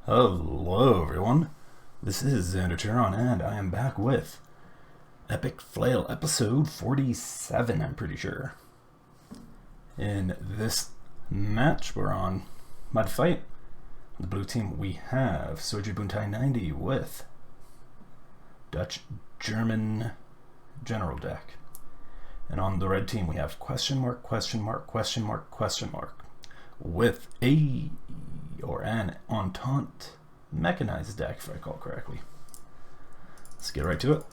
Hello everyone, this is Xander Turon and I am back with Epic Flail episode 47, I'm pretty sure. In this match we're on Mud Fight. On the blue team we have SYOUJYU-BUNTAI' 90 with Dutch German General deck. And on the red team we have question mark, question mark, question mark, question mark with a or an Entente mechanized deck, if I recall correctly. Let's get right to it.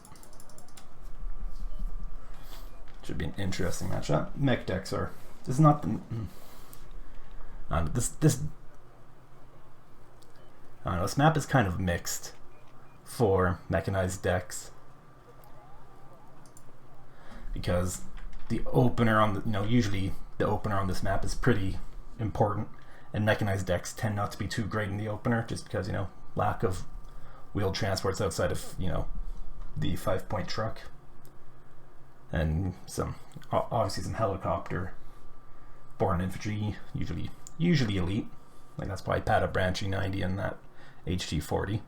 Should be an interesting matchup. Mech decks are. This is not the. This I don't know. This map is kind of mixed for mechanized decks because the opener on the usually the opener on this map is pretty important. And mechanized decks tend not to be too great in the opener just because, lack of wheeled transports outside of, the 5-point truck. And obviously some helicopter born infantry, usually elite. Like that's why SYOUJYU 90 and that HT40.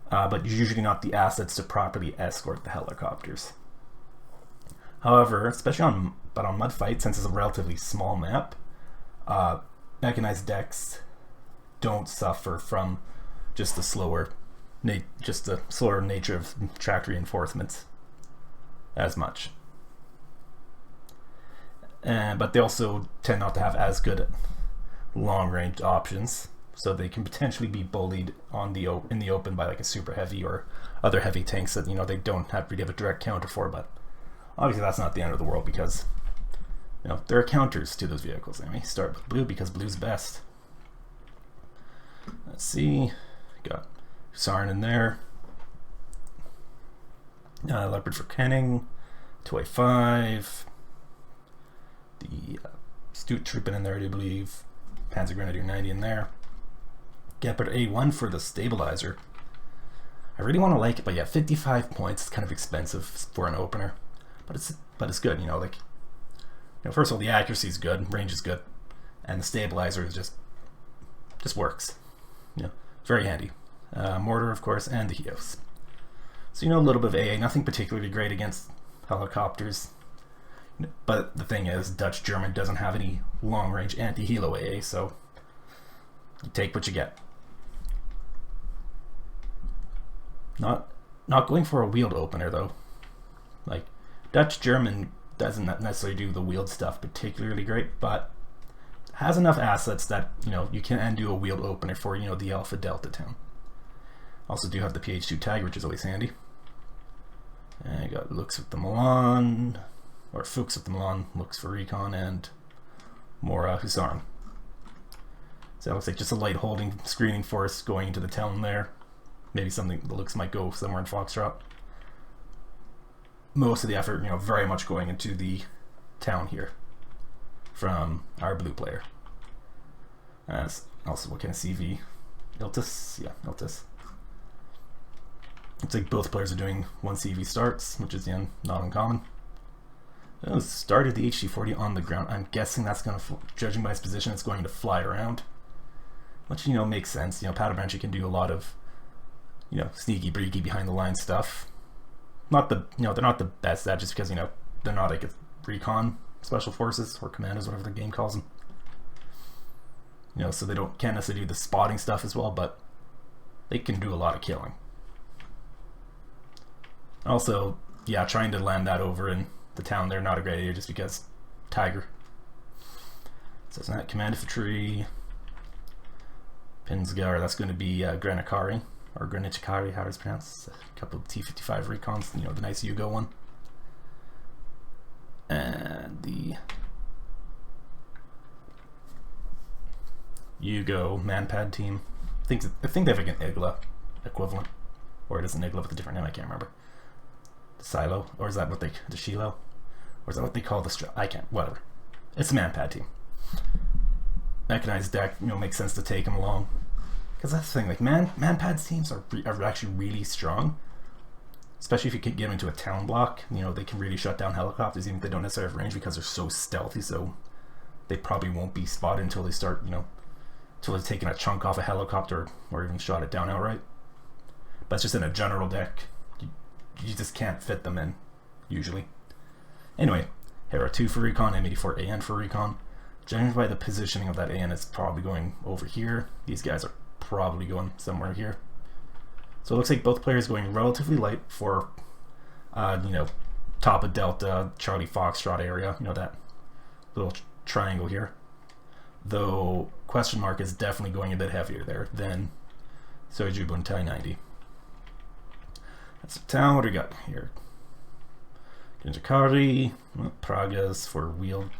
But usually not the assets to properly escort the helicopters. However, especially on Mud Fight, since it's a relatively small map, mechanized decks don't suffer from just the slower nature of track reinforcements as much. But they also tend not to have as good long-range options, so they can potentially be bullied in the open by like a super heavy or other heavy tanks that they don't really have a direct counter for. But obviously that's not the end of the world because there are counters to those vehicles. Anyway, start with blue because blue's best. Let's see. Got Husarin in there. Leopard for Kenning. 2A5. The Astute Trooping in there, I do believe. Panzer Grenadier 90 in there. Gepard A1 for the stabilizer. I really want to like it, but yeah, 55 points is kind of expensive for an opener. But it's good, first of all, the accuracy is good, range is good, and the stabilizer is just works. Very handy. Mortar, of course, and the Heos. So a little bit of AA, nothing particularly great against helicopters. But the thing is, Dutch German doesn't have any long-range anti-helo AA, so you take what you get. Not going for a wheeled opener though. Like Dutch German doesn't necessarily do the wheeled stuff particularly great, but has enough assets that you can do a wheeled opener for the Alpha Delta town. Also do have the PH2 tag, which is always handy. And I got looks with the Milan, or Fuchs with the Milan, looks for recon, and more Husarin. So that looks like just a light holding screening force going into the town there. Maybe something that looks might go somewhere in Foxtrot. Most of the effort, very much going into the town here from our blue player. Also, what kind of CV? Iltis? Yeah, Iltis. Looks like both players are doing 1 CV starts, which is, not uncommon. Started the HT40 on the ground. I'm guessing that's going to, judging by its position, it's going to fly around. Which, makes sense. Patabranchy can do a lot of, sneaky, breaky, behind the line stuff. Not the they're not the best at just because they're not like a recon special forces or commandos, whatever the game calls them. So they can't necessarily do the spotting stuff as well, but they can do a lot of killing. Also, yeah, trying to land that over in the town there, not a great idea just because Tiger. So it's not command infantry. Pinsgar, that's going to be Granikari. Or Granichikari, how it's pronounced. A couple of T-55 recons, the nice Yugo one. And the Yugo manpad team. I think they have like an Igla equivalent. Or it is an Igla with a different name, I can't remember. The Silo, or is that what the Shilo? Or is that what they call the I can't, whatever. It's a manpad team. Mechanized deck, makes sense to take them along. Because that's the thing, like manpad teams are actually really strong, especially if you can get them into a town block. They can really shut down helicopters even if they don't necessarily have range because they're so stealthy. So they probably won't be spotted until they start, to have taken a chunk off a helicopter or even shot it down outright. But it's just in a general deck. You just can't fit them in, usually. Anyway, Hera 2 for recon, M84 AN for recon. Judging by the positioning of that AN, it's probably going over here. These guys are probably going somewhere here. So it looks like both players going relatively light for, you know, top of Delta, Charlie Foxtrot area, you know, that little triangle here. Though question mark is definitely going a bit heavier there than SYOUJYU-BUNTAI' 90. That's the town. What do we got here? Ginjakari, Pragas for wheeled.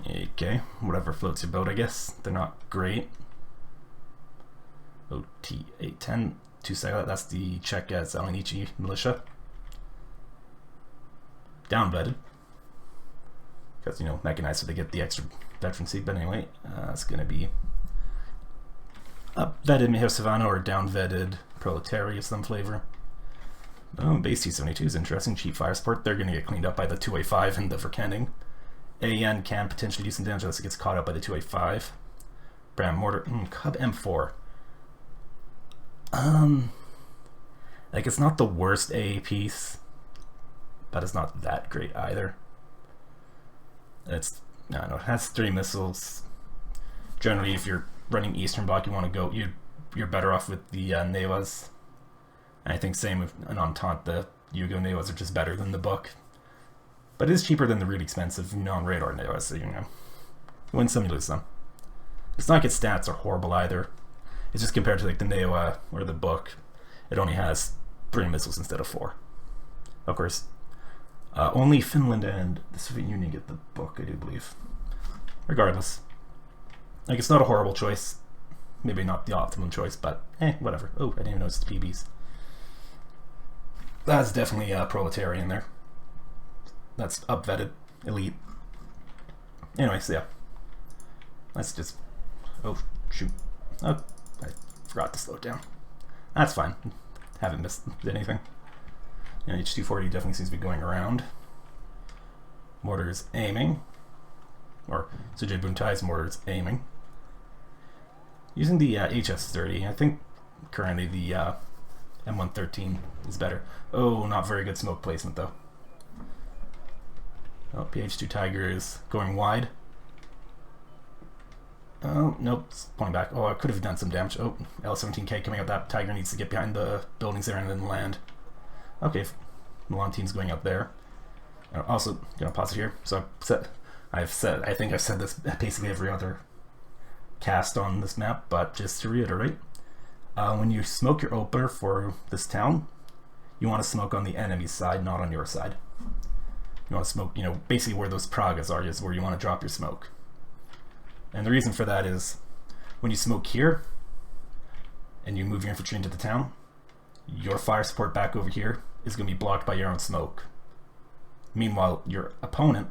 Okay, whatever floats your boat, I guess. They're not great. OT-810, 2 Saga, that's the Czech SYOUJYU militia. Down vetted. Because, you know, mechanized so they get the extra veterancy, but anyway, it's going to be up vetted Miho Savannah or down vetted Proletariat of some flavor. Oh, base T-72 is interesting. Cheap fire support. They're going to get cleaned up by the 2A5 and the Verkenning. AN can potentially do some damage unless it gets caught up by the 2A5. Bram Mortar. Cub M4. Like, it's not the worst AA piece, but it's not that great either. It's, I don't know, it has 3 missiles. Generally, if you're running Eastern Bloc, you want to go, you're better off with the Nevas. And I think same with an Entente, the Yugo Nevas are just better than the book. But it is cheaper than the really expensive non-radar Nevas, so you know, you win some, you lose some. It's not like its stats are horrible either. It's just compared to like the Neva or the book, it only has 3 missiles instead of 4. Of course, only Finland and the Soviet Union get the book, I do believe. Regardless, like, it's not a horrible choice. Maybe not the optimum choice, but whatever. Oh, I didn't even notice the PBs. That's definitely a Proletarian there. That's up vetted, elite. Anyway, so yeah. Let's just, oh shoot. Oh, I forgot to slow it down. That's fine. Haven't missed anything. Yeah, H240 definitely seems to be going around. Mortars aiming. Or SYOUJYU-BUNTAI's mortars aiming. Using the HS30, I think currently the M113 is better. Oh, not very good smoke placement though. Oh, PH2 Tiger is going wide. Oh, nope, it's pulling back. Oh, I could have done some damage. Oh, L17K coming up. That Tiger needs to get behind the buildings there and then land. Okay, Milan team's going up there. Also, gonna pause it here. So I think I've said this basically every other cast on this map, but just to reiterate, when you smoke your opener for this town, you want to smoke on the enemy's side, not on your side. You want to smoke, you know, basically where those Pragas are is where you want to drop your smoke. And the reason for that is when you smoke here and you move your infantry into the town, your fire support back over here is going to be blocked by your own smoke. Meanwhile, your opponent,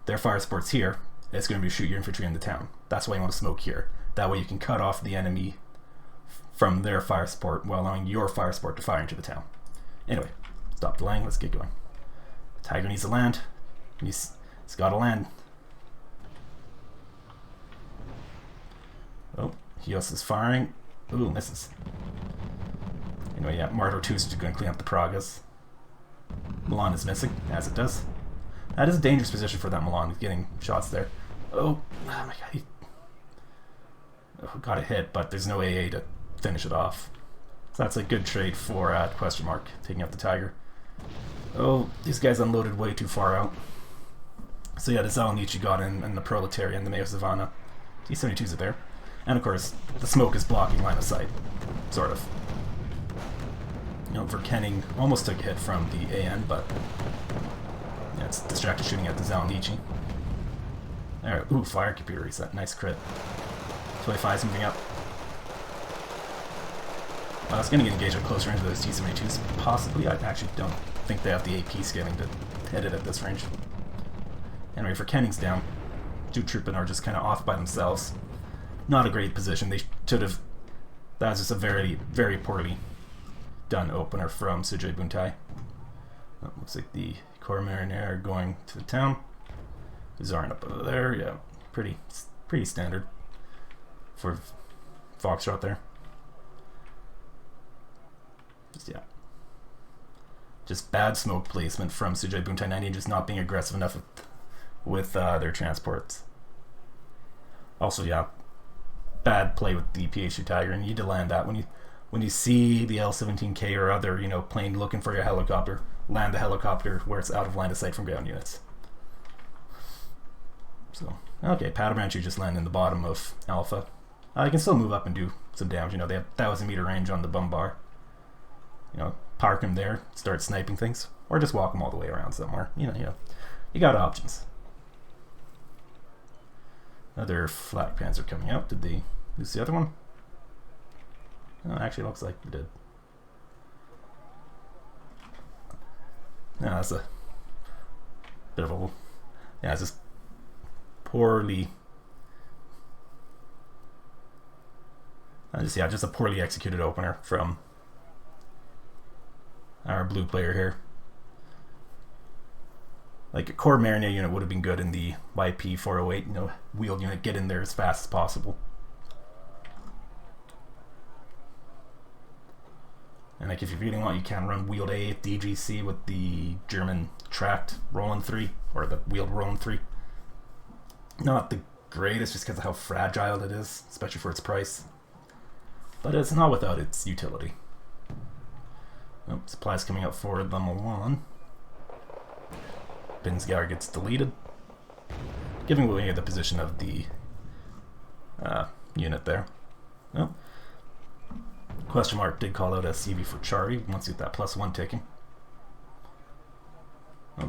their fire support's here, it's going to be shoot your infantry in the town. That's why you want to smoke here. That way you can cut off the enemy from their fire support while allowing your fire support to fire into the town. Anyway, stop delaying, let's get going. Tiger needs to land. He's got to land. Oh, Hios is firing. Ooh, misses. Anyway, yeah, Marto 2 is just going to clean up the Pragas. Milan is missing, as it does. That is a dangerous position for that Milan. He's getting shots there. Oh my god. Got a hit, but there's no AA to finish it off. So that's a good trade for question mark, taking out the Tiger. Oh, these guys unloaded way too far out. So yeah, the SYOUJYU got in, and the Proletariat and the Miho Savannah. T-72s are there. And of course, the smoke is blocking line of sight. Sort of. You know, Verkenning almost took a hit from the AN, but yeah, it's distracted shooting at the SYOUJYU. Alright, ooh, fire computer reset. Nice crit. 25's moving up. I was going to get engaged at close range with those T-72s. Possibly. I actually don't think they have the AP scaling to hit it at this range. Anyway, Verkenning's down. Two Troopin are just kind of off by themselves. Not a great position. They should have... That was just a very, very poorly done opener from SYOUJYU-BUNTAI'. Oh, looks like the Corps Marinier are going to the town. Zarin up over there. Yeah, pretty pretty standard for Foxtrot there. Just bad smoke placement from SYOUJYU-BUNTAI' 90, just not being aggressive enough with their transports. Also, yeah, bad play with the PH2 Tiger, and you need to land that when you see the L-17K or other plane looking for your helicopter, land the helicopter where it's out of line of sight from ground units. So okay, Patabanchu just landed in the bottom of Alpha. You can still move up and do some damage. They have 1,000-meter range on the Bumbar. Park him there, start sniping things, or just walk him all the way around somewhere. You got options. Another Flak Panzer coming out. Did they lose the other one? Oh, actually, looks like we did. No, that's a bit of a... Yeah, it's just poorly... just a poorly executed opener from our blue player here. Like a core Mariner unit would have been good in the YP408, wheeled unit, get in there as fast as possible. And like if you really want, you can run wheeled A DGC with the German tracked Roland 3, or the wheeled Roland 3. Not the greatest just because of how fragile it is, especially for its price. But it's not without its utility. Oh, supplies coming up for the Milan. Binsgauer gets deleted, giving away the position of the unit there. Oh. Question mark did call out a CV for Chari once you get that +1 ticking.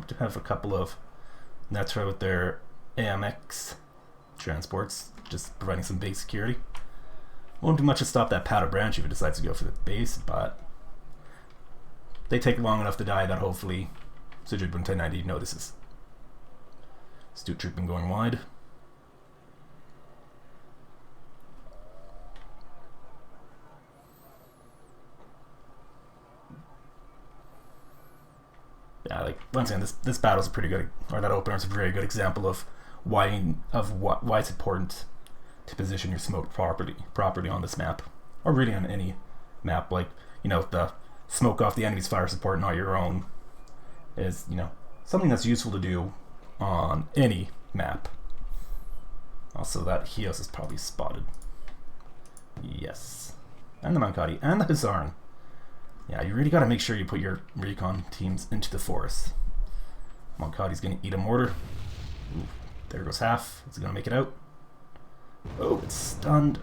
To have a couple of Netra with their AMX transports, just providing some base security. Won't do much to stop that Pata branch if it decides to go for the base, but they take long enough to die that hopefully SYOUJYU-BUNTAI' 90 notices. Astute trooping going wide. Yeah, like once again, this battle's a pretty good, or that opener is a very good example of why it's important to position your smoke properly on this map, or really on any map. Like the smoke off the enemy's fire support, not your own, is something that's useful to do on any map. Also, that Hios is probably spotted. Yes, and the Mankati and the Huzaran. Yeah, you really got to make sure you put your recon teams into the forest. Mankati's going to eat a mortar. Ooh, there goes half. Is it going to make it out? Oh, it's stunned.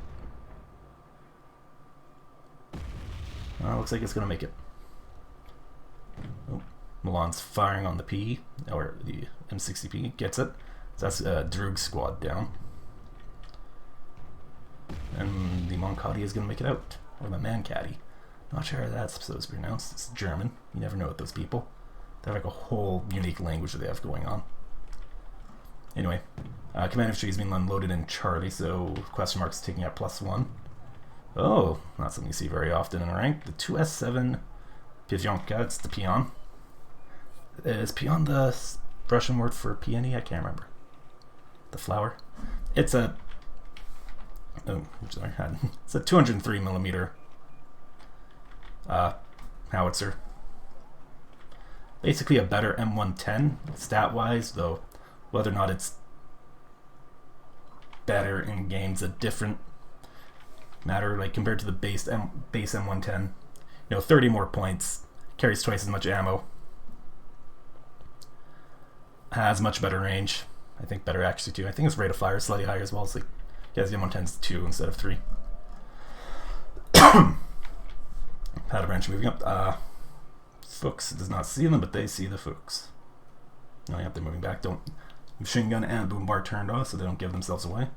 Looks like it's going to make it. Oh, Milan's firing on the P, or the M60P. Gets it. So that's Droog squad down. And the Mankati is going to make it out. Or the Mankati. Not sure how that's supposed to be pronounced. It's German. You never know with those people. They have like a whole unique language that they have going on. Anyway, command infantry is being unloaded in Charlie, so question marks taking out +1. Oh, not something you see very often in a rank. The 2S7 Pivionka, it's the peon. Is peon the Russian word for peony? I can't remember. The flower. It's a... Oh, sorry. It's a 203mm howitzer. Basically a better M110 stat-wise, though whether or not it's better in game's a different matter. Like compared to the base M110, 30 more points, carries twice as much ammo, has much better range, I think better accuracy too. I think its rate of fire is slightly higher as well. It's like, yeah, the M110's 2 instead of 3. Powder branch moving up. Fuchs does not see them, but they see the Fuchs. Oh, yeah, they're moving back. Don't machine gun and boom bar turned off, so they don't give themselves away.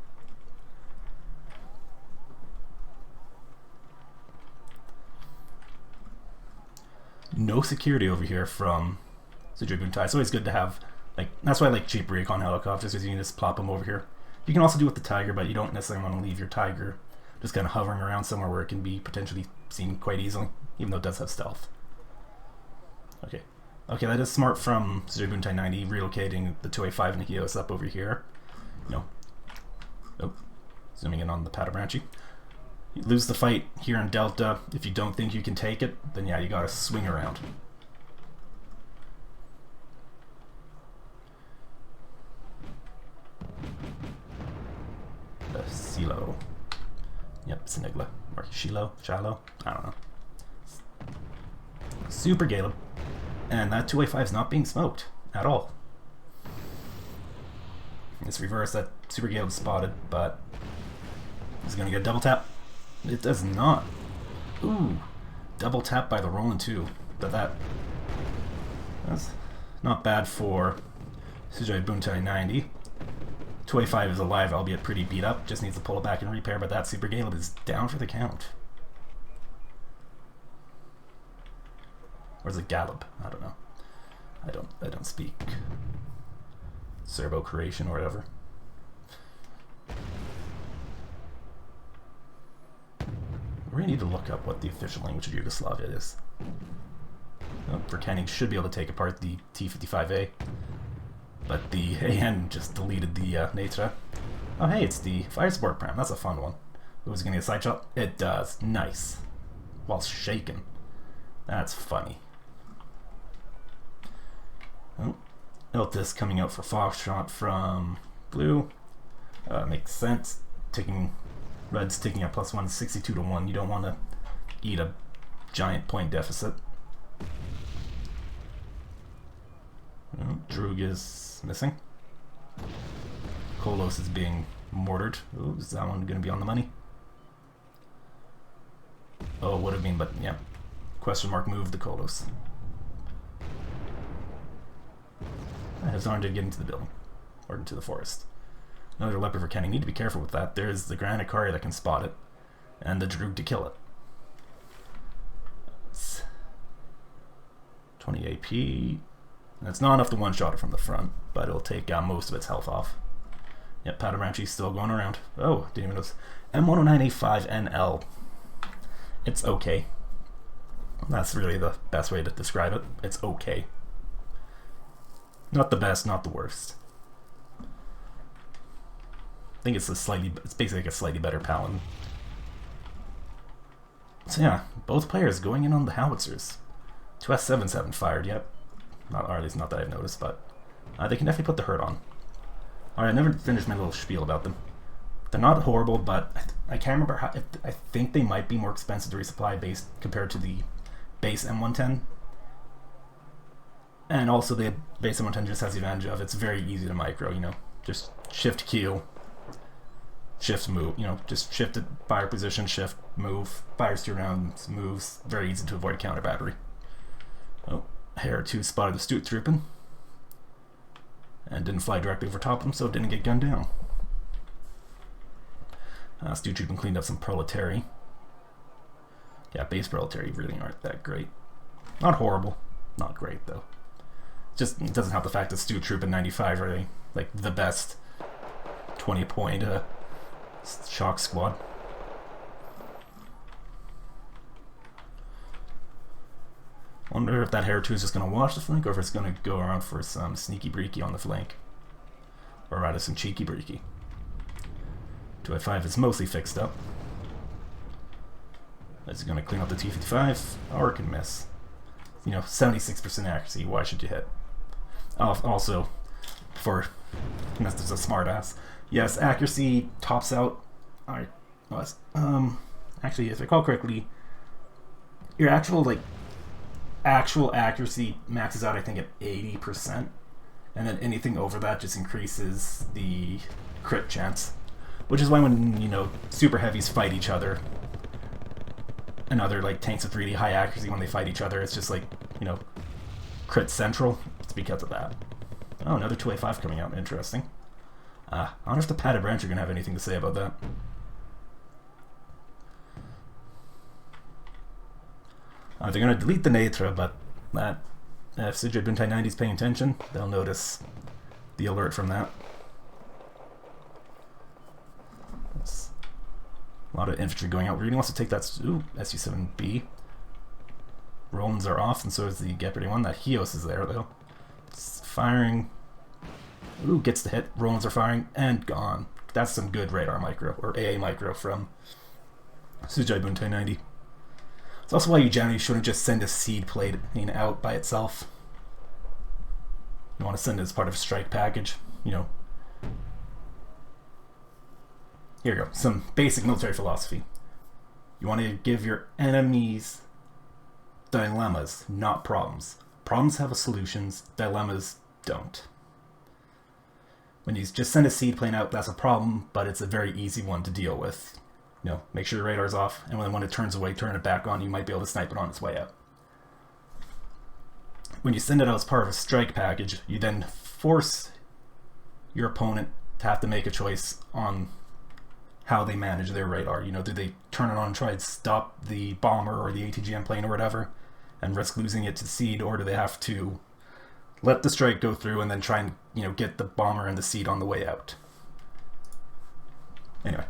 No security over here from SYOUJYU-BUNTAI'. It's always good to have, that's why I like cheap recon helicopters, because you can just plop them over here. You can also do with the Tiger, but you don't necessarily want to leave your Tiger just kind of hovering around somewhere where it can be potentially seen quite easily, even though it does have stealth. Okay, that is smart from SYOUJYU-BUNTAI' 90, relocating the 2A5 and the Hios up over here. Oh, zooming in on the Patobranchi. You lose the fight here in Delta. If you don't think you can take it, then yeah, you gotta swing around. Silo. Yep, Sinigla. Or Shiloh? Shallow? I don't know. Super Galeb. And that 2A5 is not being smoked at all. It's reverse. That Super Galeb spotted, but is going to get a double tap. It does not. Ooh. Double tap by the Roland 2. But that's not bad for SYOUJYU-BUNTAI' 90. 2A5 is alive, albeit pretty beat up. Just needs to pull it back and repair, but that Super Galeb is down for the count. Or is it Galeb? I don't know. I don't speak Serbo-Croatian or whatever. We need to look up what the official language of Yugoslavia is. Oh, Verkenning should be able to take apart the T-55A. But the AN just deleted the Natra. Oh hey, it's the Fire Support Pram. That's a fun one. Who's gonna get a side shot? It does. Nice. While shaking. That's funny. Oh, Iltis coming out for Foxtrot from Blue. Makes sense. Red's taking up +1, 62 to 1. You don't want to eat a giant point deficit. Oh, Droog is missing. Kolos is being mortared. Ooh, is that one going to be on the money? Oh, it would have been, but yeah. Question mark move the Kolos. It's on to get into the building. Or into the forest. Another leopard for Kenny. Need to be careful with that. There's the Grand Ikari that can spot it. And the Droog to kill it. It's 20 AP. It's not enough to one-shot it from the front, but it'll take most of its health off. Yep, Patobranchi's still going around. Oh, didn't even notice. M109A5NL. It's okay. That's really the best way to describe it. It's okay. Not the best, not the worst. I think it's basically like a slightly better Paladin. So yeah, both players going in on the howitzers. 2S7s haven't fired yet. Or at least not that I've noticed, but they can definitely put the hurt on. Alright, I never finished my little spiel about them. They're not horrible, but I can't remember how. I think they might be more expensive to resupply compared to the base M110. And also the base M110 just has the advantage of it's very easy to micro, you know. Just shift Q, shift move, you know, just shift it, fire position, shift, move, fires 2 rounds, moves. Very easy to avoid counter battery. Oh. Hare 2 spotted the Stoot trooping and didn't fly directly over top of him, so it didn't get gunned down. Stoot trooping cleaned up some proletary. Yeah, base proletary really aren't that great. Not horrible, not great though. Just it doesn't have the fact that Stoot troop and 95 are like the best 20-point shock squad. Wonder if that Hare 2 is just going to watch the flank, or if it's going to go around for some sneaky breaky on the flank. Or rather some cheeky breaky. 2A5 is mostly fixed up. Is it going to clean up the T55? Or it can miss. You know, 76% accuracy, why should you hit? Also, unless there's a smart ass. Yes, accuracy tops out. Alright, actually, if I recall correctly, your actual accuracy maxes out, I think, at 80%, and then anything over that just increases the crit chance, which is why when, you know, super heavies fight each other and other like tanks with really high accuracy, when they fight each other, it's just like, you know, crit central. It's because of that. Oh, another 2A5 coming out. Interesting. I wonder if the Patobranchi are gonna have anything to say about that. They're going to delete the Natra, but if SYOUJYU-BUNTAI' 90 is paying attention, they'll notice the alert from that. That's a lot of infantry going out. Really wants to take that SU-7B. Rolands are off, and so is the Gepard A1. That Hios is there, though. It's firing. Ooh, gets the hit. Rolands are firing, and gone. That's some good radar micro, or AA micro from SYOUJYU-BUNTAI' 90. It's also why you generally shouldn't just send a seed plate out by itself. You want to send it as part of a strike package, you know. Here you go, some basic military philosophy. You want to give your enemies dilemmas, not problems. Problems have solutions, dilemmas don't. When you just send a seed plane out, that's a problem, but it's a very easy one to deal with. You know, make sure your radar's off, and when it turns away, turn it back on. You might be able to snipe it on its way out. When you send it out as part of a strike package, you then force your opponent to have to make a choice on how they manage their radar. You know, do they turn it on and try to stop the bomber or the ATGM plane or whatever and risk losing it to seed, or do they have to let the strike go through and then try and, you know, get the bomber and the seed on the way out? Anyway,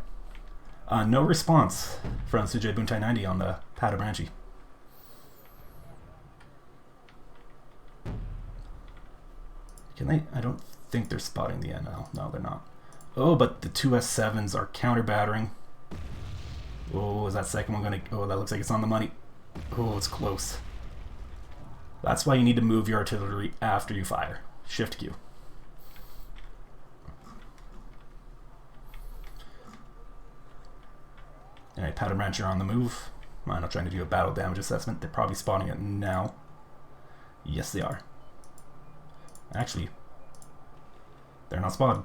no response from SYOUJYU-BUNTAI' 90 on the Patobranchi. Can they? I don't think they're spotting the NL. No, they're not. Oh, but the two S7s are counter battering. Oh, is that second one gonna? Oh, that looks like it's on the money. Oh, it's close. That's why you need to move your artillery after you fire. Shift Q. Alright, Patobranchi are on the move. I'm not trying to do a battle damage assessment. They're probably spotting it now. Yes, they are. Actually, they're not spotted.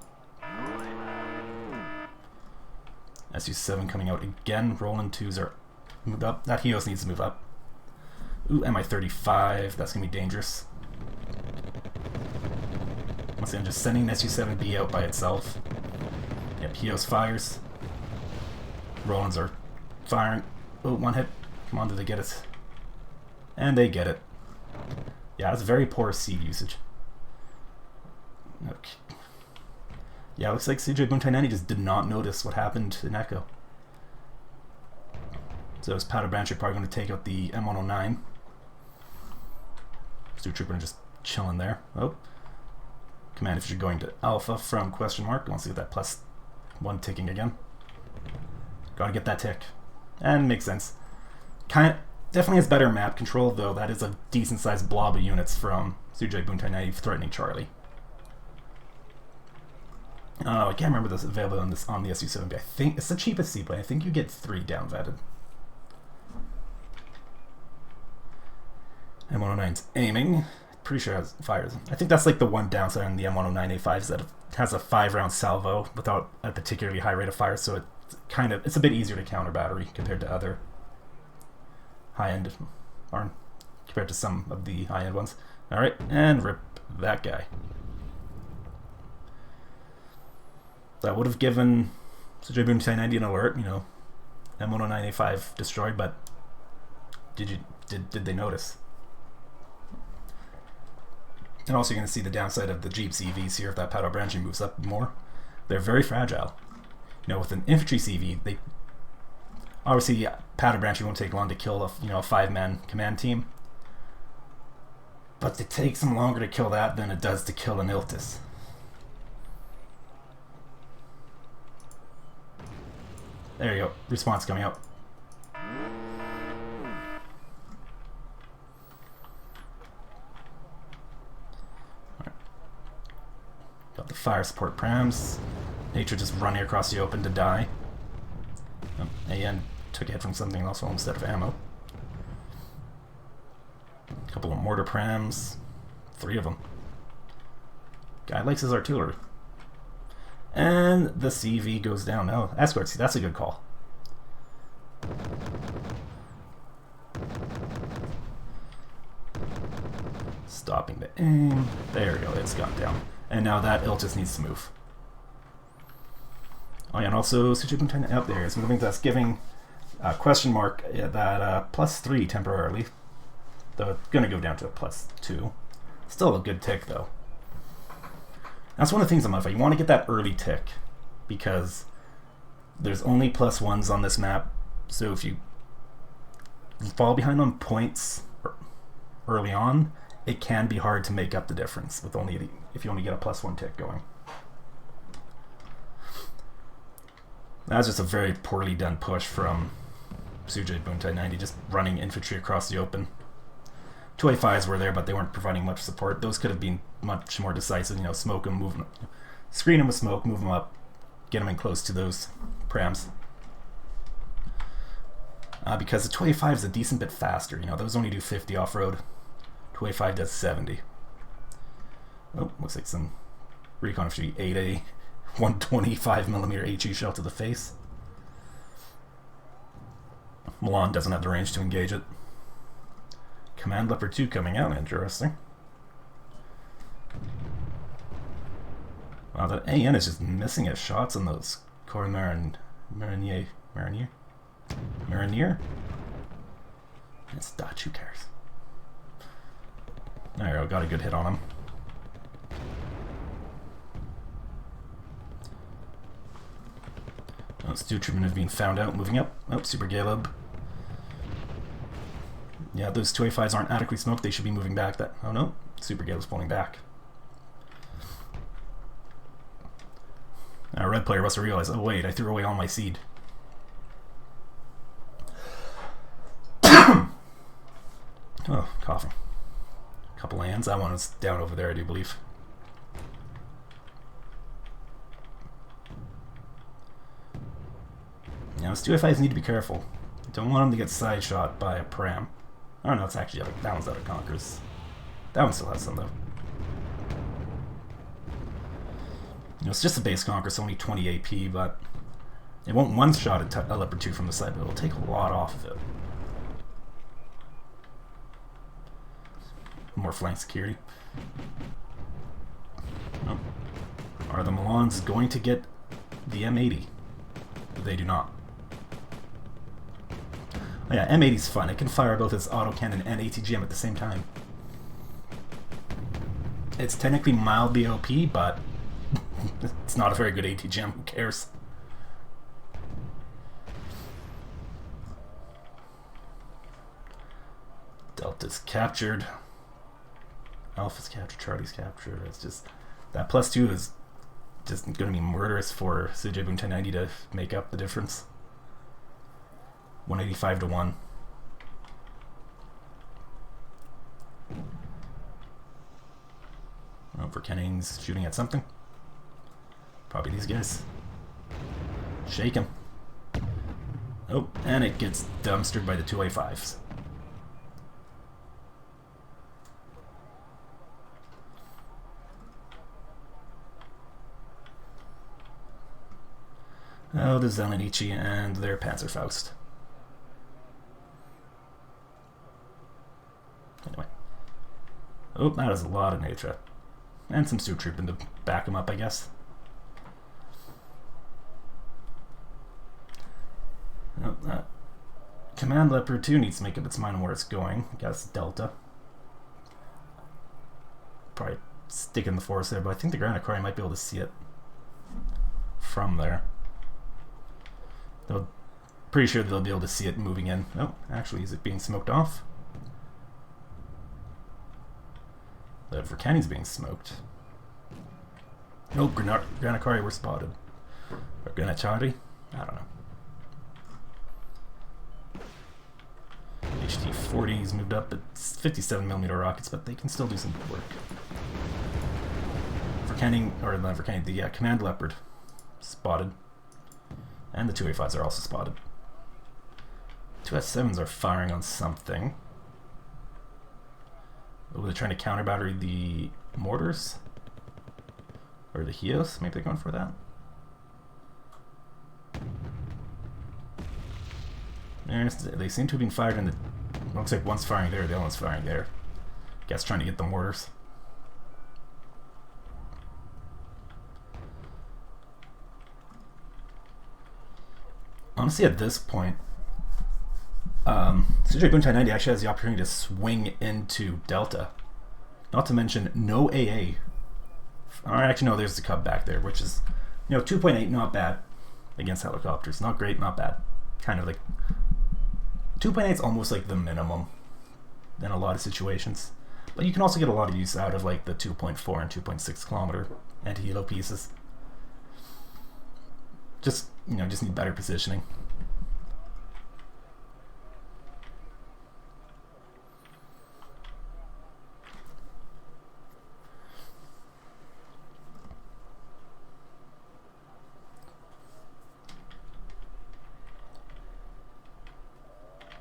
SU-7 coming out again. Roland 2s are moved up. That Heos needs to move up. Ooh, Mi-35. That's going to be dangerous. Once again, just sending SU-7B out by itself. Yep, Heos fires. Rolands are firing. Oh, one hit. Come on, do they get it? And they get it. Yeah, it's very poor seed usage. Okay. Yeah, it looks like SYOUJYU-BUNTAI' 90 just did not notice what happened in Echo. So his Patobranchi probably going to take out the M109. Stu Trooper just chilling there. Oh. Command if you're going to Alpha from question mark. Wants to get that +1 ticking again. Gotta get that tick. And makes sense. Definitely has better map control, though. That is a decent sized blob of units from SYOUJYU-BUNTAI' 90 threatening Charlie. I can't remember this available on the SU-7B. I think it's the cheapest seaplane. I think you get 3 down vetted. M109's aiming. Pretty sure it has fires. I think that's like the one downside on the M109A5 is that it has a 5-round salvo without a particularly high rate of fire, so it's a bit easier to counter battery compared to other high-end, or compared to some of the high-end ones. All right, and rip that guy. That would have given SYOUJYU-BUNTAI' 90 an alert, you know, M109A5 destroyed, but did they notice? And also you're going to see the downside of the Jeep CVs here if that Patobranchi moves up more. They're very fragile. You know, with an infantry CV, they obviously Patobranchi won't take long to kill a 5-man command team, but it takes them longer to kill that than it does to kill an Iltis. There you go. Response coming out. Right. Got the fire support prams. Nature just running across the open to die. Oh, AN took a hit from something else instead of ammo. A couple of mortar prams. 3 of them. Guy likes his artillery. And the CV goes down. Oh, escort. See, that's a good call. Stopping the aim. There we go. It's gone down. And now that Iltis needs to move. Oh, yeah, and also SYOUJYU-BUNTAI' out there is moving. That's giving question mark that +3 temporarily. Though it's going to go down to a +2. Still a good tick, though. That's one of the things I'm modifying. You want to get that early tick because there's only +1s on this map. So if you fall behind on points early on, it can be hard to make up the difference with if you only get a +1 tick going. That was just a very poorly done push from SYOUJYU-BUNTAI'90, just running infantry across the open. 2A5s were there, but they weren't providing much support. Those could have been much more decisive, you know, smoke them, move them, screen them with smoke, move them up, get them in close to those prams. Because the 2A5 is a decent bit faster, you know, those only do 50 off-road. 2A5 does 70. Oh, looks like some recon infantry 8A 125mm HE shell to the face. Milan doesn't have the range to engage it. Command Leopard 2 coming out, interesting. Wow, that AN is just missing his shots on those Corps Marinier. It's Dutch, who cares? There we go, got a good hit on him. Oh, Stu Trooper is being found out, moving up. Oh, Super Galeb. Yeah, those 2A5s aren't adequately smoked, they should be moving back. That oh no, Super Galeb's pulling back. Our red player must have realized, oh wait, I threw away all my seed. Oh, coughing. A couple lands. That one is down over there, I do believe. Now, those 2A5s need to be careful. You don't want them to get side shot by a pram. Oh no, it's actually that one's out of Conquerors. That one still has some though. You know, it's just a base Conqueror, so only 20 AP, but it won't one-shot a Leopard 2 from the side, but it'll take a lot off of it. More flank security. Oh. Are the Milans going to get the M80? They do not. Oh yeah, M80's fun. It can fire both its autocannon and ATGM at the same time. It's technically mildly OP, but it's not a very good ATGM. Who cares? Delta's captured. Alpha's captured. Charlie's captured. It's just that +2 is just going to be murderous for SYOUJYU-BUNTAI'90 to make up the difference. 185 to 1. Oh, Verkenning's shooting at something. Probably these guys. Shake him. Oh, and it gets dumpstered by the 2A5s. Oh, the Zelenici and their Panzerfaust. Anyway. Oh, that is a lot of Natra. And some Stu Trooping to back him up, I guess. Oh, Command Leopard 2 needs to make up its mind on where it's going. I guess Delta. Probably stick in the forest there, but I think the Grand Aquarium might be able to see it from there. Though, pretty sure they'll be able to see it moving in. Oh, actually, is it being smoked off? The Verkenning's being smoked. Oh, Granacari were spotted. Or Granacari? I don't know. HT-40's moved up. It's 57mm rockets, but they can still do some good work. Verkenning, or not Verkenning, the Command Leopard spotted. And the 2A5s are also spotted. 2S7s are firing on something. Oh, they're trying to counter battery the mortars? Or the Hios? Maybe they're going for that? They seem to have been fired in the... Looks like one's firing there, the other one's firing there. Guess trying to get the mortars. Honestly, at this point, SYOUJYU-BUNTAI'90 actually has the opportunity to swing into Delta. Not to mention no AA. Or actually, no, there's the Cub back there, which is, you know, 2.8, not bad against helicopters. Not great, not bad. Kind of like 2.8 is almost like the minimum in a lot of situations. But you can also get a lot of use out of like the 2.4 and 2.6 kilometer anti-helo pieces. Just just need better positioning.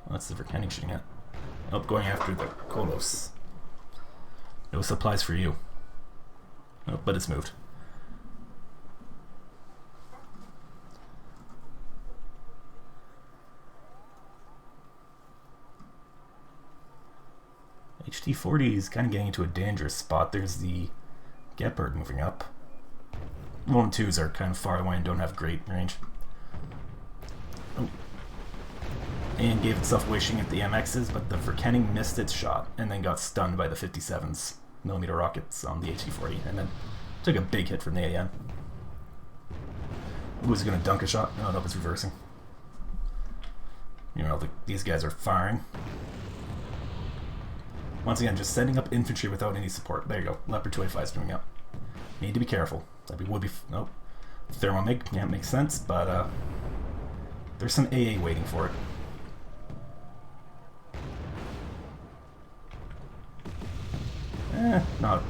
What's the Verkenning shooting at? Oh, going after the Kolos. No supplies for you. Oh, but it's moved. HT40 is kind of getting into a dangerous spot. There's the Gepard moving up. 1 and 2s are kind of far away and don't have great range. Oh. And gave itself away shooting at the MXs, but the Verkenning missed its shot and then got stunned by the 57mm rockets on the HT40 and then took a big hit from the AN. Was he going to dunk a shot? No, it's reversing. These guys are firing. Once again, just setting up infantry without any support. There you go. Leopard 285 is moving up. Need to be careful. That would be... Nope. Thermomig, yeah, makes sense, but there's some AA waiting for it. No.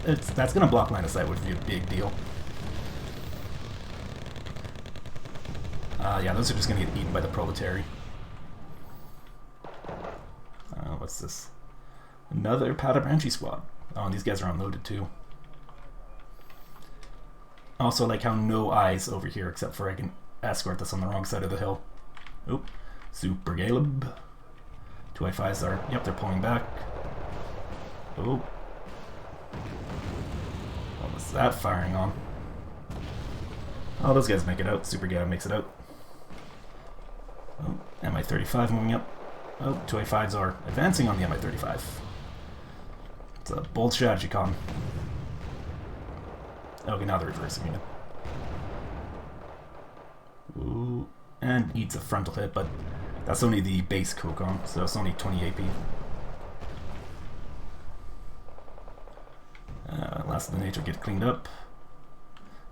That's going to block line of sight, which would be a big deal. Yeah, those are just going to get eaten by the proletary. What's this? Another Padabranchi squad. Oh, and these guys are unloaded too. Also, like how no eyes over here, except for I can escort this on the wrong side of the hill. Oop. Super Galeb. 2i5s are... Yep, they're pulling back. Oh. What was that firing on? Oh, those guys make it out. Super Galeb makes it out. Oh, Mi-35 moving up. Oh, 2A5s are advancing on the Mi-35. It's a bold strategy, Con. Okay, now they're reversing again. Ooh, and eats a frontal hit, but that's only the base Kokon, so it's only 20 AP. Last of the nature get cleaned up.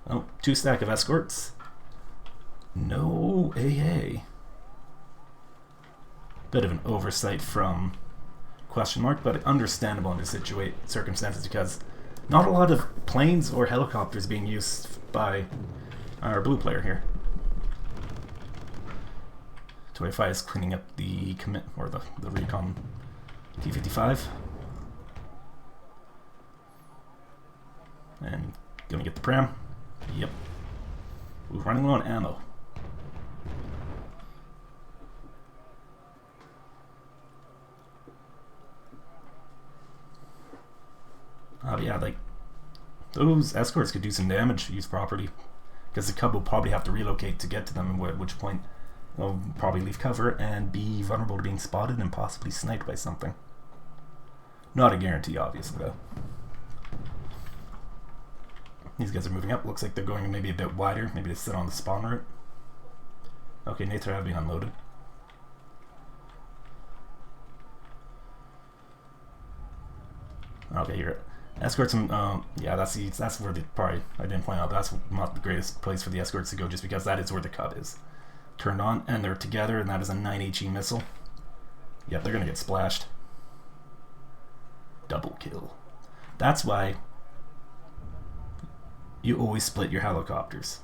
Oh, 2 stack of escorts. No AA. Bit of an oversight from question mark, but understandable under circumstances because not a lot of planes or helicopters being used by our blue player here. 285 is cleaning up the commit or the recon T-55 and gonna get the pram. Yep. Ooh, running low on ammo. Yeah, like those escorts could do some damage used properly, because the Cub will probably have to relocate to get to them, at which point they'll probably leave cover and be vulnerable to being spotted and possibly sniped by something. Not a guarantee, obviously, though. These guys are moving up. Looks like they're going maybe a bit wider, maybe to sit on the spawn route. Okay, Nathan have been unloaded. Okay, here. Escorts, yeah, that's where the probably I didn't point out. That's not the greatest place for the escorts to go, just because that is where the Cub is turned on, and they're together, and that is a 9HE missile. Yep, they're gonna get splashed. Double kill. That's why you always split your helicopters.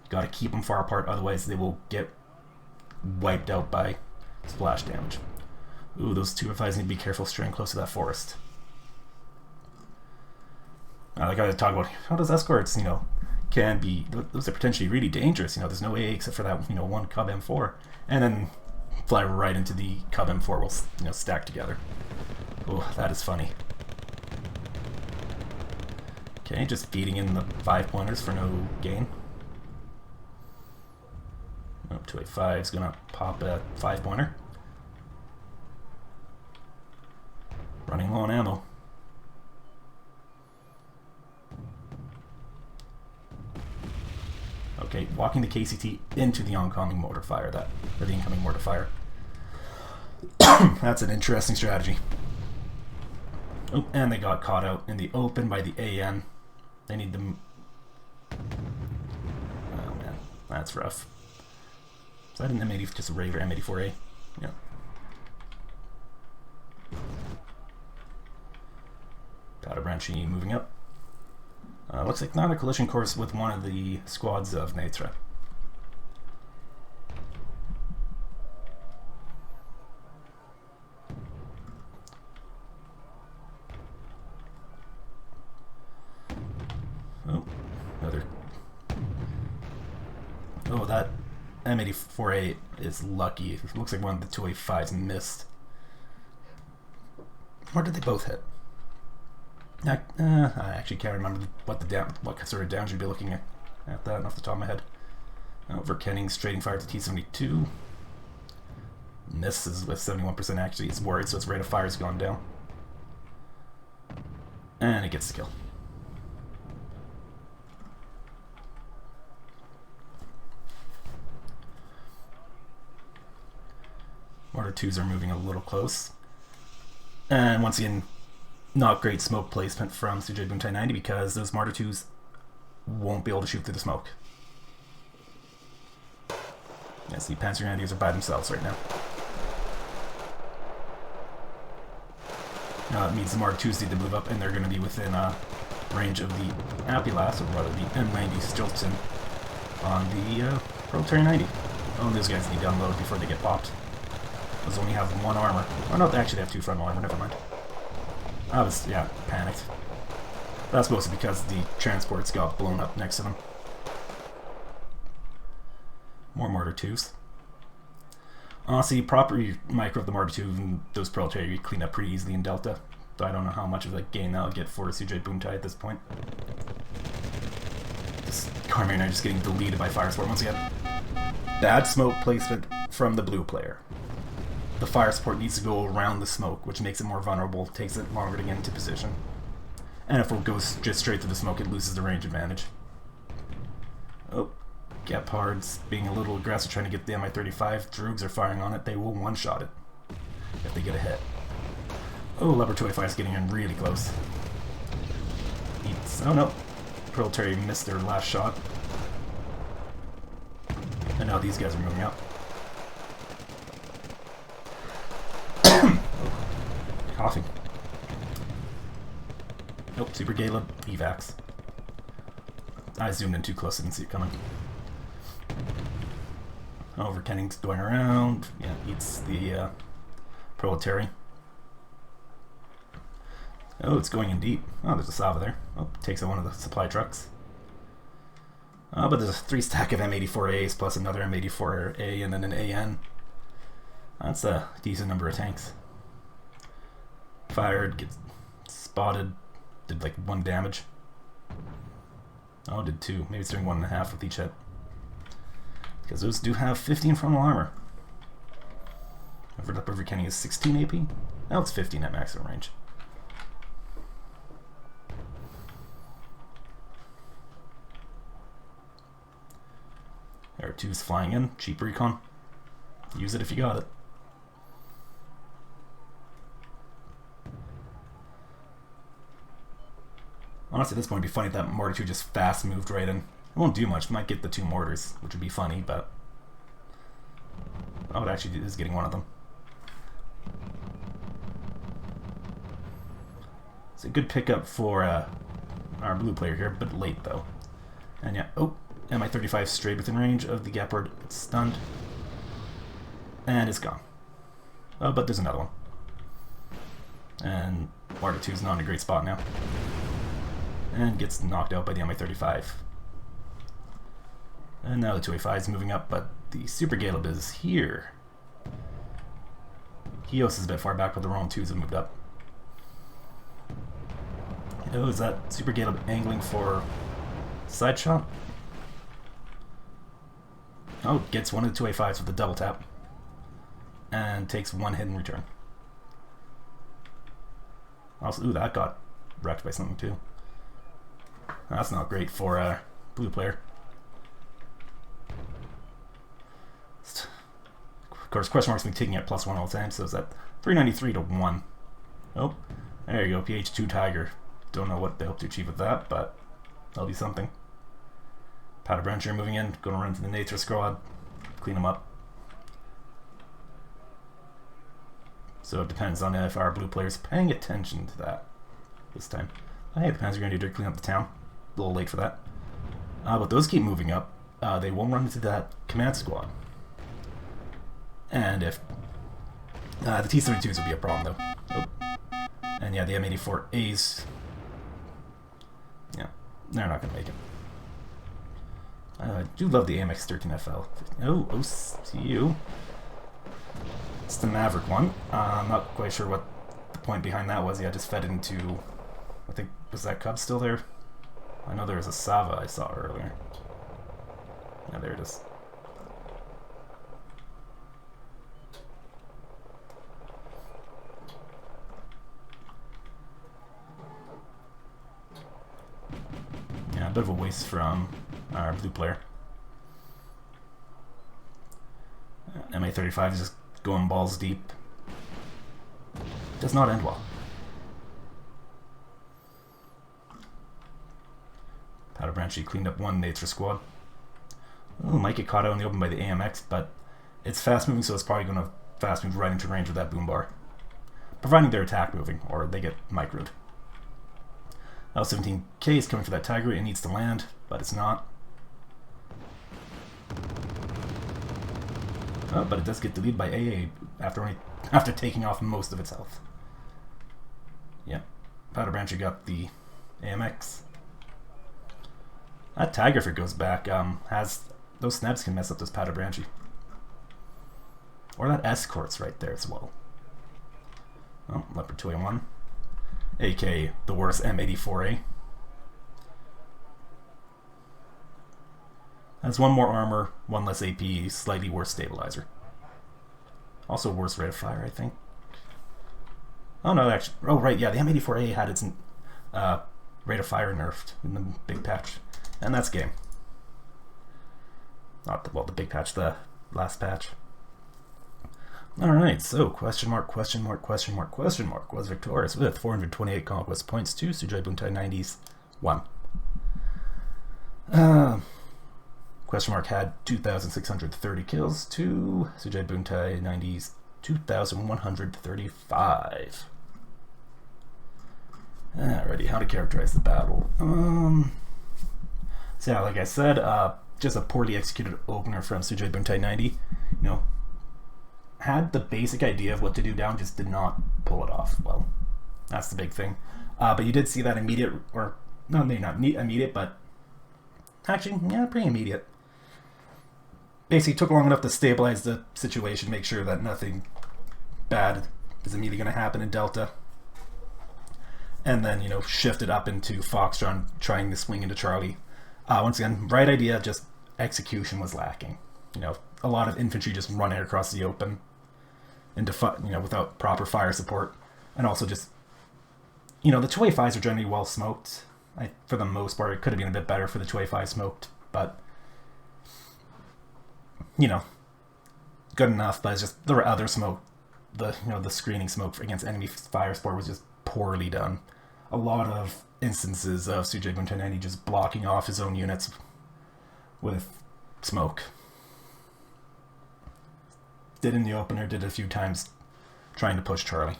You gotta keep them far apart, otherwise they will get wiped out by splash damage. Ooh, those 2F5s need to be careful straying close to that forest. I gotta talk about how those escorts, can be, those are potentially really dangerous. There's no AA except for that, one Cub M4, and then fly right into the Cub M4 will, stack together. Oh, that is funny. Okay, just feeding in the 5-pointers for no gain. Oh, 285 is gonna pop a 5-pointer. Running low on ammo. Okay, walking the KCT into the oncoming mortar fire, or the incoming mortar fire. That's an interesting strategy. Oh, and they got caught out in the open by the AN. They need them. That's rough. Is that an M80, just a Raver M84A? Yeah. Powder Branchy moving up. Looks like not a collision course with one of the squads of 90. Oh, another. Oh, that M84A is lucky. It looks like one of the 285s missed. Where did they both hit? I actually can't remember what sort of down you'd be looking at that off the top of my head. Over Kenning's trading fire to T-72. Misses with 71% actually. It's worried, so its rate of fire has gone down. And it gets the kill. Mortar 2s are moving a little close. And once again, not great smoke placement from SYOUJYU-BUNTAI' 90 because those Mortar 2s won't be able to shoot through the smoke. Yes, the Panzer Grenadiers are by themselves right now. It means the Mortar 2s need to move up, and they're going to be within range of the Apilas, or rather the M90 Stilton, on the Proletariat 90. Oh, and those guys need to unload before they get popped. Those only have one armor. Oh no, they actually have two frontal armor, never mind. I was, yeah, panicked. That's mostly because the transports got blown up next to them. More Mortar 2s. Honestly, proper micro of the Mortar 2 and those Proletariat you clean up pretty easily in Delta. So I don't know how much of a gain that'll get for SYOUJYU-BUNTAI' at this point. This Carmine and I just getting deleted by Fire Support once again. Bad smoke placement from the blue player. The fire support needs to go around the smoke, which makes it more vulnerable, takes it longer to get into position. And if it goes just straight through the smoke, it loses the range advantage. Oh, Gepard's being a little aggressive, trying to get the Mi-35. Droogs are firing on it. They will one-shot it if they get a hit. Oh, Leopard 285 is getting in really close. Oh no, Proletariat missed their last shot. And now these guys are moving up. Coughing. Nope, Super Gala, evacs. I zoomed in too close, I didn't see it coming. Over Kenning's going around. Yeah, eats the Proletariat. Oh, it's going in deep. Oh, there's a Sava there. Oh, takes out one of the supply trucks. Oh, but there's a 3-stack of M84As plus another M84A and then an AN. That's a decent number of tanks. Fired, gets spotted, did like 1 damage. Oh, did 2. Maybe it's doing 1.5 with each hit. Because those do have 15 frontal armor. Over Kenny is 16 AP. Now it's 15 at maximum range. There are 2s flying in. Cheap recon. Use it if you got it. Honestly, at this point, it'd be funny if that Mortar 2 just fast moved right in. It won't do much. Might get the 2 mortars, which would be funny, but... Oh, it actually is getting one of them. It's a good pickup for our blue player here, but late, though. And yeah, oh, Mi-35 straight within range of the Gepard. It's stunned. And it's gone. Oh, but there's another one. And Mortar 2 is not in a great spot now. And gets knocked out by the Mi-35. And now the 285 is moving up, but the Super Galeb is here. Hios is a bit far back, but the wrong 2s have moved up. Oh, is that Super Galeb angling for side shot? Oh, gets one of the 285s with a double tap. And takes 1 hit in return. Also, ooh, that got wrecked by something too. That's not great for a blue player. Of course, question mark's been taking at +1 all the time, so it's at 393 to 1. Oh, there you go, PH2 Tiger. Don't know what they hope to achieve with that, but that'll be something. Powder Brancher moving in, going to run to the nature squad, clean them up. So it depends on if our blue player's paying attention to that this time. Hey, the Panzer Grenadier clean up the town. A little late for that. But those keep moving up. They won't run into that command squad. And if... the T-32s would be a problem, though. Oh. And yeah, the M84As... Yeah, they're not going to make it. I do love the AMX-13FL. Oh, OCU. It's the Maverick one. I'm not quite sure what the point behind that was. Yeah, I just fed it into... I think... Was that Cub still there? I know there was a Sava I saw earlier. Yeah, there it is. Yeah, a bit of a waste from our blue player. MA-35 is just going balls deep. Does not end well. Powder Branch cleaned up one nature squad. Oh, might get caught out in the open by the AMX, but it's fast moving, so it's probably going to fast move right into range with that boom bar. Providing they're attack moving, or they get microed. L-17K is coming for that Tiger. It needs to land, but it's not. Oh, but it does get deleted by AA after taking off most of its health. Yeah, Powder Branch got the AMX. That Tiger, if it goes back, has those snaps can mess up those Powder Branchy. Or that Escort's right there as well. Oh, Leopard 2A1. AK the worst M84A. Has one more armor, one less AP, slightly worse stabilizer. Also worse rate of fire, I think. Oh no, actually, oh right, yeah, the M84A had its rate of fire nerfed in the big patch. And that's game. Not the, well, the big patch, the last patch. Alright, so question mark, question mark, question mark, question mark was victorious with 428 conquest points to SYOUJYU-BUNTAI'90's 1. Question mark had 2,630 kills to SYOUJYU-BUNTAI'90's 2,135. Alrighty, how to characterize the battle. So yeah, like I said, just a poorly executed opener from SYOUJYU-BUNTAI'90. You know, had the basic idea of what to do down, just did not pull it off. Well, that's the big thing. But you did see that immediate, or no, maybe not immediate, but actually, yeah, pretty immediate. Basically took long enough to stabilize the situation, make sure that nothing bad is immediately going to happen in Delta. And then, you know, shifted up into Foxtrot, trying to swing into Charlie. Once again, right idea, just execution was lacking. You know, a lot of infantry just running across the open into, you know, without proper fire support. And also just, you know, the 2A5s are generally well smoked. For the most part, it could have been a bit better for the 2A5 smoked, but, you know, good enough. But it's just, there were other smoke. The screening smoke against enemy fire support was just poorly done. A lot of instances of SYOUJYU-BUNTAI'90 just blocking off his own units with smoke. Did in the opener, did a few times trying to push Charlie.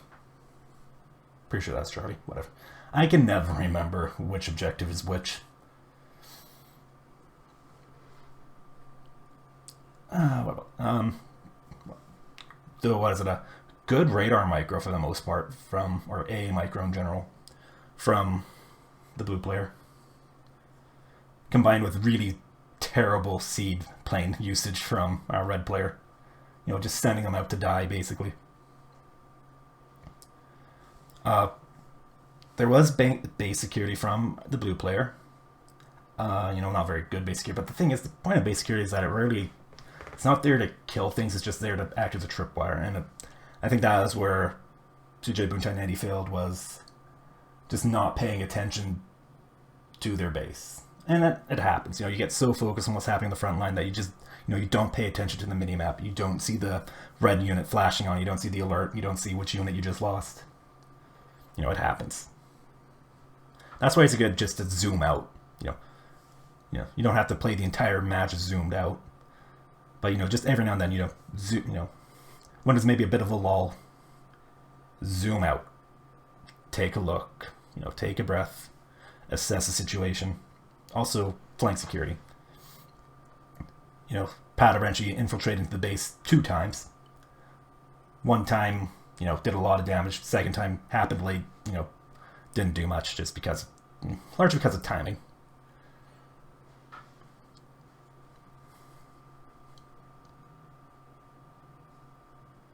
Pretty sure that's Charlie, whatever. I can never remember which objective is which. What about, what is it, a good radar micro for the most part from, or a micro in general, from the blue player. Combined with really terrible seed plane usage from our red player. You know, just sending them out to die, basically. There was base security from the blue player. You know, not very good base security, but the thing is, the point of base security is that it's not there to kill things, it's just there to act as a tripwire, and I think that is where SYOUJYU-BUNTAI'90 failed, was just not paying attention to their base. And it happens, you know, you get so focused on what's happening on the front line that you just, you know, you don't pay attention to the minimap, you don't see the red unit flashing on, you don't see the alert, you don't see which unit you just lost. You know, it happens. That's why it's good just to zoom out, you you don't have to play the entire match zoomed out, but just every now and then, zoom, when there's maybe a bit of a lull, zoom out, take a look, take a breath, assess the situation. Also, flank security. Padarenchi infiltrated into the base 2 times. One time, did a lot of damage. Second time happened late, didn't do much, just largely because of timing.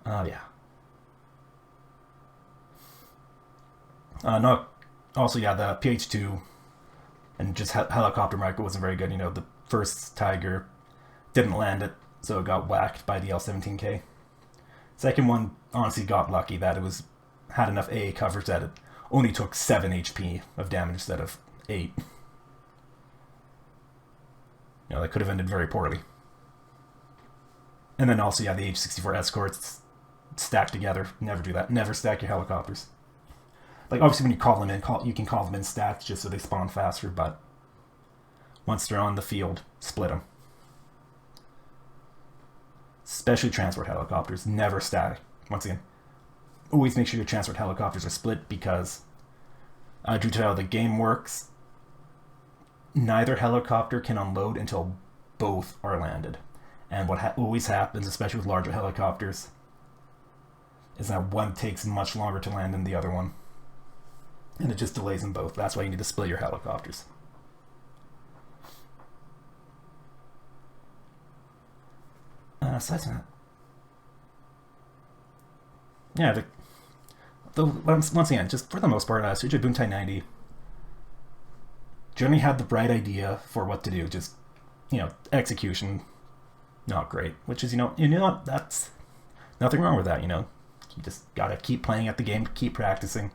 Yeah. No. Also, yeah, the PH2 and just helicopter market wasn't very good. The first Tiger didn't land it, so it got whacked by the L17K. Second one honestly got lucky that it had enough AA coverage that it only took 7 HP of damage instead of 8. That could have ended very poorly. And then also, yeah, the H-64 escorts stacked together. Never do that. Never stack your helicopters. Like, obviously when you call them in, you can call them in stacked just so they spawn faster, but once they're on the field, split them. Especially transport helicopters, never stack. Once again, always make sure your transport helicopters are split, because due to how the game works, neither helicopter can unload until both are landed. And what always happens, especially with larger helicopters, is that one takes much longer to land than the other one. And it just delays them both. That's why you need to split your helicopters. Aside from that, yeah, once again, just for the most part, SYOUJYU-BUNTAI'90 generally had the right idea for what to do. Just, execution, not great. Which is, that's nothing wrong with that. You just gotta keep playing at the game, keep practicing,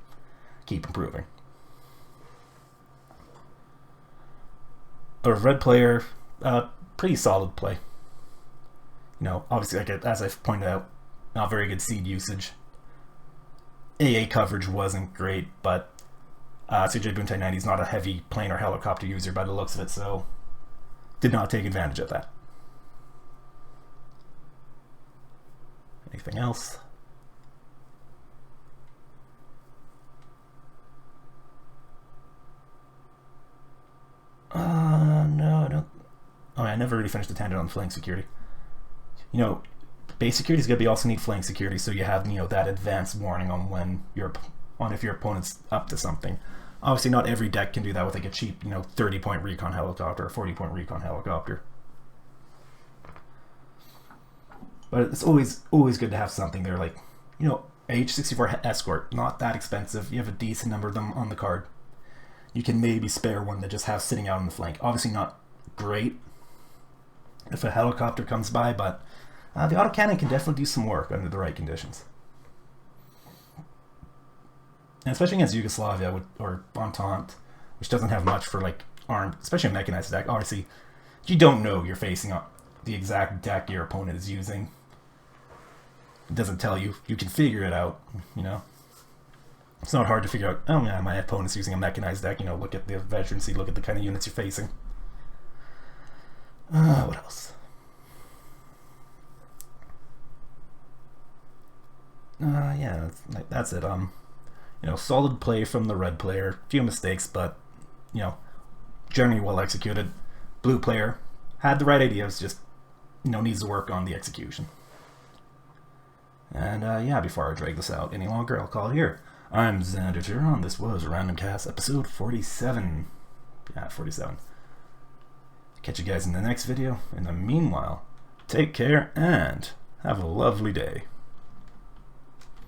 keep improving. A red player, pretty solid play. Obviously, as I've pointed out, not very good seed usage. AA coverage wasn't great, but SYOUJYU-BUNTAI'90 is not a heavy plane or helicopter user by the looks of it, so did not take advantage of that. Anything else? No, I don't. Oh, I never really finished the tangent on flank security. Base security is going to be also need flank security, so you have that advanced warning on when if your opponent's up to something. Obviously, not every deck can do that with like a cheap 30-point recon helicopter or 40-point recon helicopter. But it's always good to have something there, like H-64 escort, not that expensive. You have a decent number of them on the card. You can maybe spare one that just have sitting out on the flank. Obviously, not great if a helicopter comes by, but the autocannon can definitely do some work under the right conditions. And especially against Yugoslavia or Entente, which doesn't have much for armed, especially a mechanized deck. Obviously, you don't know you're facing the exact deck your opponent is using. It doesn't tell you. You can figure it out, It's not hard to figure out, oh yeah, my opponent's using a mechanized deck, look at the veterancy, look at the kind of units you're facing. What else? Yeah, that's it. Solid play from the red player. Few mistakes, but generally well executed. Blue player had the right ideas, just needs to work on the execution. And yeah, before I drag this out any longer, I'll call it here. I'm Xander Turon. This was Random Cast episode 47. Yeah, 47. Catch you guys in the next video. In the meanwhile, take care and have a lovely day.